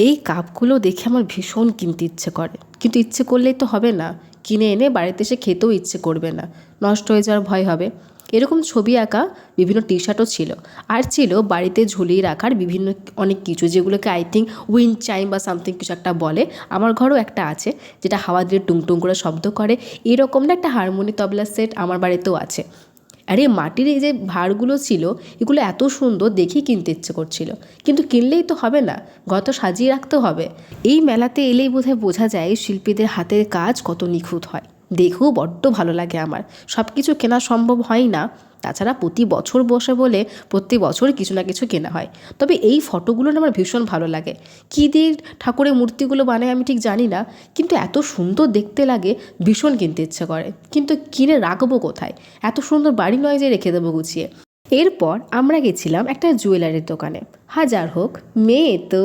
এই কাপগুলো দেখে আমার ভীষণ কিনতে ইচ্ছে করে, কিন্তু ইচ্ছে করলেই তো হবে না, কিনে এনে বাড়িতে এসে খেতেও ইচ্ছে করবে না, নষ্ট হয়ে যাওয়ার ভয় হবে। এরকম ছবি আঁকা বিভিন্ন টি শার্টও ছিল, আর ছিল বাড়িতে ঝুলিয়ে রাখার বিভিন্ন অনেক কিছু, যেগুলোকে আই থিঙ্ক উইন্ড চাইম বা সামথিং কিছু একটা বলে। আমার ঘরেও একটা আছে, যেটা হাওয়া দিয়ে টুংটুং করে শব্দ করে। এরকম না একটা হারমোনি তবলা সেট আমার বাড়িতেও আছে। আর এই মাটির এই যে ভাঁড়গুলো ছিল, এগুলো এত সুন্দর, দেখেই কিনতে ইচ্ছে করছিল, কিন্তু কিনলেই তো হবে না, ঘর তো সাজিয়ে রাখতে হবে। এই মেলাতে এলেই বোধহয় বোঝা যায় শিল্পীদের হাতের কাজ কত নিখুঁত হয়। দেখেও বড্ড ভালো লাগে আমার। সব কিছু কেনা সম্ভব হয় না, তাছাড়া প্রতি বছর বসে বলে প্রতি বছর কিছু না কিছু কেনা হয়। তবে এই ফটোগুলো না আমার ভীষণ ভালো লাগে। কী দিয়ে ঠাকুরের মূর্তিগুলো বানায় আমি ঠিক জানি না, কিন্তু এত সুন্দর দেখতে লাগে, ভীষণ কিনতে ইচ্ছে করে। কিন্তু কিনে রাখবো কোথায়? এত সুন্দর বাড়ি নয় যে রেখে দেবো গুছিয়ে। এরপর আমরা গেছিলাম একটা জুয়েলারির দোকানে। হাজার হোক, মেয়ে তো।